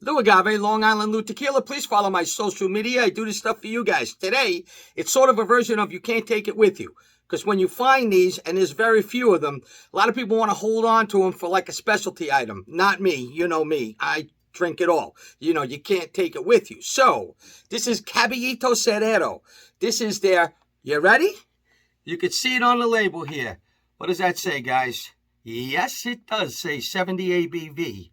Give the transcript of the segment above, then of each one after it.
Lou Agave, Long Island Lou Tequila. Please follow my social media. I do this stuff for you guys. Today, it's sort of a version of you can't take it with you. Because when you find these, and there's very few of them, a lot of people want to hold on to them for like a specialty item. Not me. You know me. I drink it all. You know, you can't take it with you. So, this is Caballito Cerrero. This is their, you ready? You can see it on the label here. What does that say, guys? Yes, it does say 70 ABV.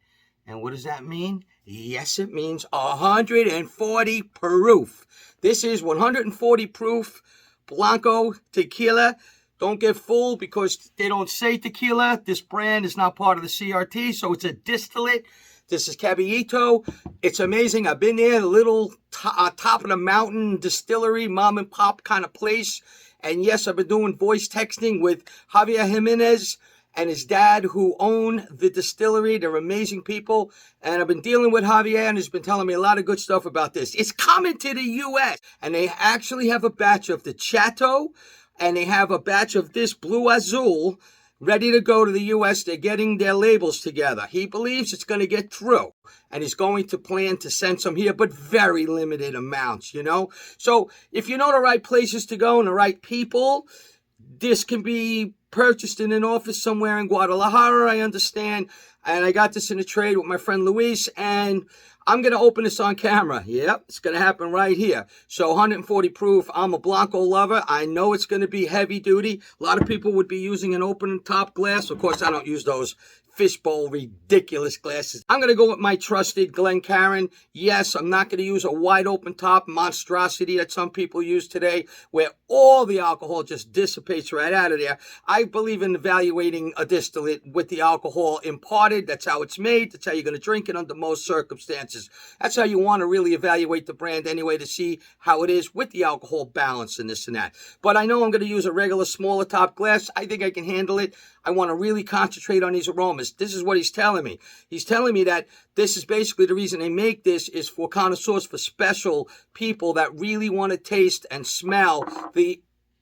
And what does that mean? Yes, it means 140 proof. This is 140 proof Blanco tequila. Don't get fooled because they don't say tequila. This brand is not part of the CRT, so it's a distillate. This is Caballito. It's amazing. I've been there, a little top of the mountain distillery, mom and pop kind of place. And yes, I've been doing voice texting with Javier Jimenez and his dad who own the distillery. They're amazing people. And I've been dealing with Javier and he's been telling me a lot of good stuff about this. It's coming to the U.S. And they actually have a batch of the Chateau and they have a batch of this Blue Azul ready to go to the U.S. They're getting their labels together. He believes it's going to get through. And he's going to plan to send some here, but very limited amounts, you know. So if you know the right places to go and the right people, this can be purchased in an office somewhere in Guadalajara, I understand. And I got this in a trade with my friend Luis, and I'm going to open this on camera. Yep, it's going to happen right here. So 140 proof. I'm a Blanco lover. I know it's going to be heavy duty. A lot of people would be using an open top glass. Of course, I don't use those fishbowl ridiculous glasses. I'm going to go with my trusted Glencairn. Yes, I'm not going to use a wide open top monstrosity that some people use today where all the alcohol just dissipates right out of there. I believe in evaluating a distillate with the alcohol imparted. That's how it's made. That's how you're going to drink it under most circumstances. That's how you want to really evaluate the brand anyway, to see how it is with the alcohol balance and this and that. But I know I'm going to use a regular smaller top glass. I think I can handle it. I want to really concentrate on these aromas. This is what he's telling me. He's telling me that this is basically the reason they make this is for connoisseurs, for special people that really want to taste and smell the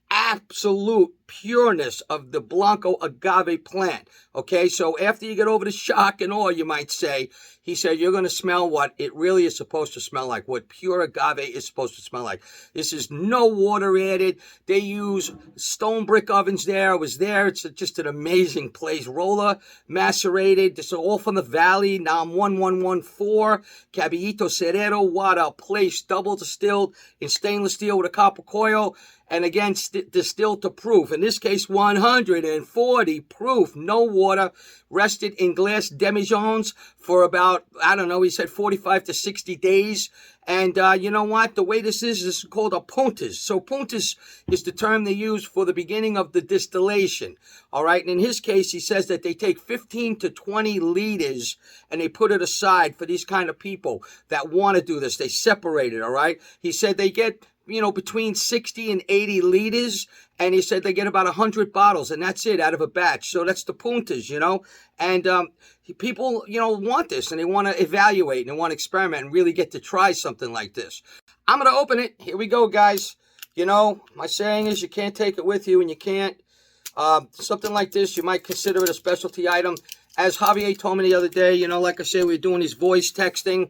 absolute pureness of the Blanco agave plant. Okay, so after you get over the shock and awe, you might say, he said, you're going to smell what it really is supposed to smell like, what pure agave is supposed to smell like. This is no water added. They use stone brick ovens there. I was there. It's just an amazing place. Roller macerated. This is all from the valley. Now I'm 1114. Caballito Cerrero. What a place. Double distilled in stainless steel with a copper coil. And again, distilled to proof. In this case, 140 proof, no water, rested in glass demijohns for about, I don't know, he said 45 to 60 days. And you know what? The way this is called a Puntas. So Puntas is the term they use for the beginning of the distillation. All right. And in his case, he says that they take 15 to 20 liters and they put it aside for these kind of people that want to do this. They separate it. All right. He said they get, you know, between 60 and 80 liters. And he said they get about 100 bottles, and that's it out of a batch. So that's the Puntas, you know. And people, you know, want this, and they want to evaluate, and they want to experiment and really get to try something like this. I'm going to open it. Here we go, guys. You know, my saying is you can't take it with you, and you can't. Something like this, you might consider it a specialty item. As Javier told me the other day, you know, like I said, we're doing these voice texting.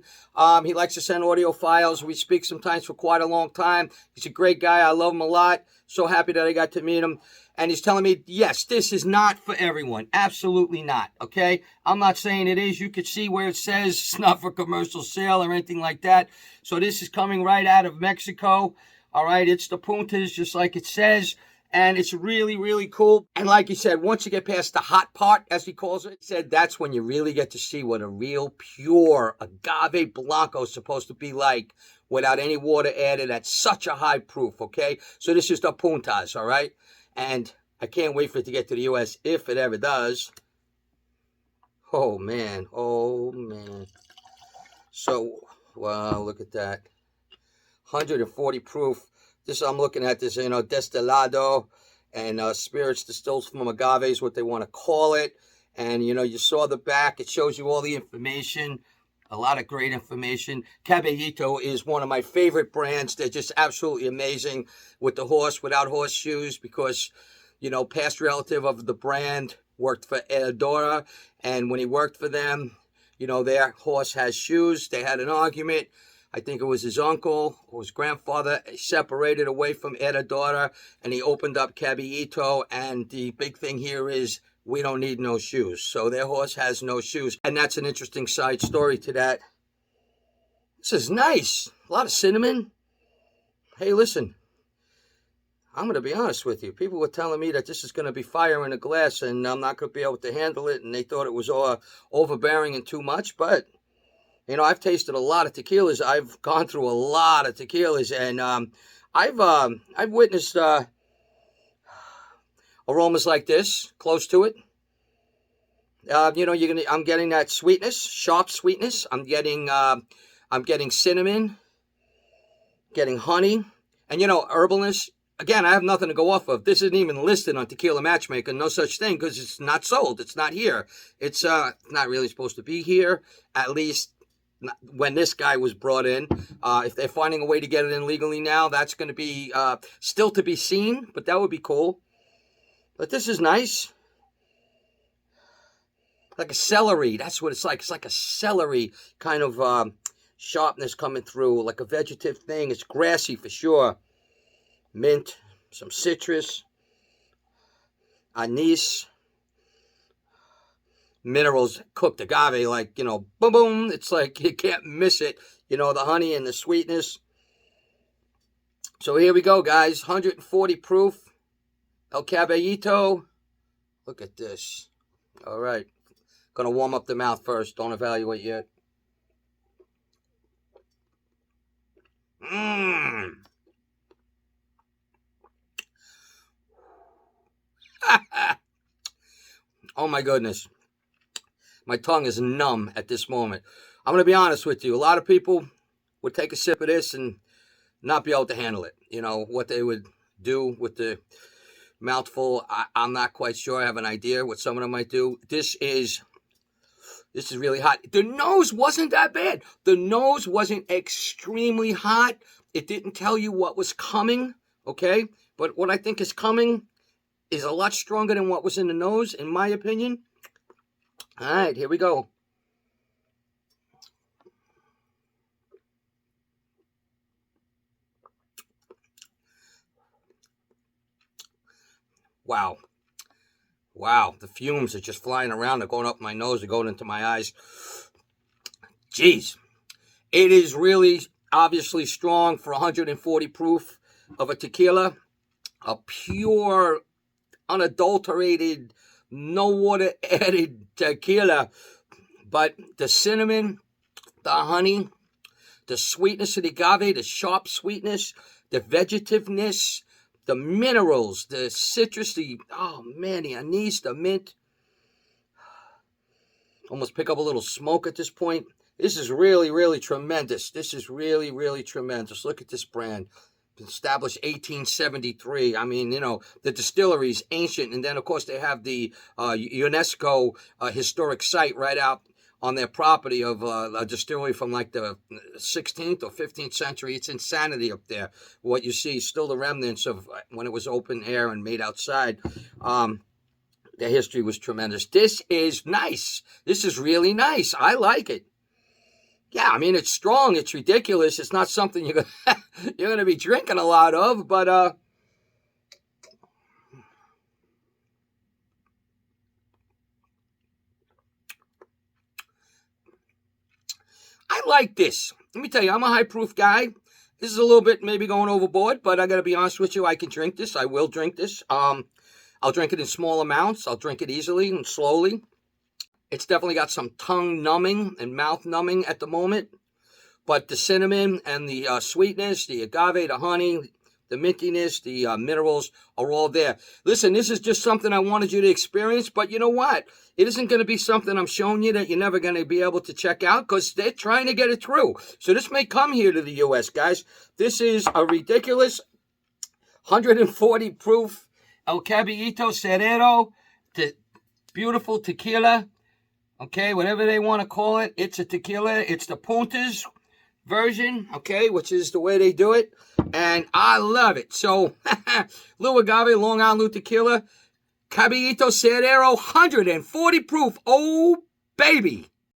He likes to send audio files. We speak sometimes for quite a long time. He's a great guy. I love him a lot. So happy that I got to meet him. And he's telling me, yes, this is not for everyone. Absolutely not, okay? I'm not saying it is. You could see where it says it's not for commercial sale or anything like that. So this is coming right out of Mexico. All right, it's the Puntas, just like it says. And it's really, really cool. And like he said, once you get past the hot part, as he calls it, he said that's when you really get to see what a real pure agave Blanco is supposed to be like without any water added at such a high proof, okay? So this is the Puntas, all right? And I can't wait for it to get to the U.S. if it ever does. Oh, man. Oh, man. So, wow, look at that. 140 proof. This, I'm looking at this, you know, destilado and spirits distilled from agave is what they want to call it. And, you know, you saw the back. It shows you all the information, a lot of great information. Caballito is one of my favorite brands. They're just absolutely amazing with the horse, without horseshoes, because, you know, past relative of the brand worked for Eldora. And when he worked for them, You know, their horse has shoes. They had an argument. I think it was his uncle or his grandfather separated away from their daughter, and he opened up Caballito. And the big thing here is we don't need no shoes. So their horse has no shoes. And that's an interesting side story to that. This is nice. A lot of cinnamon. Hey, listen. I'm going to be honest with you. People were telling me that this is going to be fire in a glass and I'm not going to be able to handle it. And they thought it was all overbearing and too much. But, you know, I've tasted a lot of tequilas. I've gone through a lot of tequilas. And I've witnessed aromas like this, close to it. You know, I'm getting that sweetness, sharp sweetness. I'm getting cinnamon, getting honey. And, you know, herbalness. Again, I have nothing to go off of. This isn't even listed on Tequila Matchmaker. No such thing because it's not sold. It's not here. It's not really supposed to be here, at least when this guy was brought in. If they're finding a way to get it in legally now, that's going to be still to be seen, but that would be cool. But this is nice. Like a celery. That's what it's like. It's like a celery kind of sharpness coming through, like a vegetative thing. It's grassy for sure. Mint, some citrus, anise, minerals, cooked agave, like, you know, boom, boom. It's like you can't miss it. You know, the honey and the sweetness. So here we go, guys. 140 proof. El Caballito. Look at this. All right. Going to warm up the mouth first. Don't evaluate yet. Mmm. Oh my goodness. My tongue is numb at this moment. I'm going to be honest with you. A lot of people would take a sip of this and not be able to handle it. You know, what they would do with the mouthful, I'm not quite sure. I have an idea what some of them might do. This is really hot. The nose wasn't that bad. The nose wasn't extremely hot. It didn't tell you what was coming, okay? But what I think is coming is a lot stronger than what was in the nose, in my opinion. All right, here we go. Wow. Wow, the fumes are just flying around. They're going up my nose. They're going into my eyes. Jeez. It is really obviously strong for 140 proof of a tequila. A pure, unadulterated, no water added tequila. But the cinnamon, the honey, the sweetness of the agave, the sharp sweetness, the vegetativeness, the minerals, the citrus, the anise, the mint. Almost pick up a little smoke at this point. This is really, really tremendous. This is really, really tremendous. Look at this brand. Established 1873. I mean, you know, the distillery is ancient. And then, of course, they have the UNESCO historic site right out on their property of a distillery from like the 16th or 15th century. It's insanity up there. What you see is still the remnants of when it was open air and made outside. The history was tremendous. This is nice. This is really nice. I like it. Yeah, I mean, it's strong. It's ridiculous. It's not something you're gonna be drinking a lot of, but I like this. Let me tell you, I'm a high proof guy. This is a little bit maybe going overboard, but I gotta be honest with you. I can drink this. I will drink this. I'll drink it in small amounts. I'll drink it easily and slowly. It's definitely got some tongue numbing and mouth numbing at the moment. But the cinnamon and the sweetness, the agave, the honey, the mintiness, the minerals are all there. Listen, this is just something I wanted you to experience. But you know what? It isn't going to be something I'm showing you that you're never going to be able to check out because they're trying to get it through. So this may come here to the U.S., guys. This is a ridiculous 140 proof El Caballito Cerrero, beautiful tequila. Okay, whatever they want to call it, it's a tequila. It's the Puntas version, okay, which is the way they do it. And I love it. So, Lou Agave, Long Island Tequila, Caballito Cerrero, 140 proof. Oh, baby.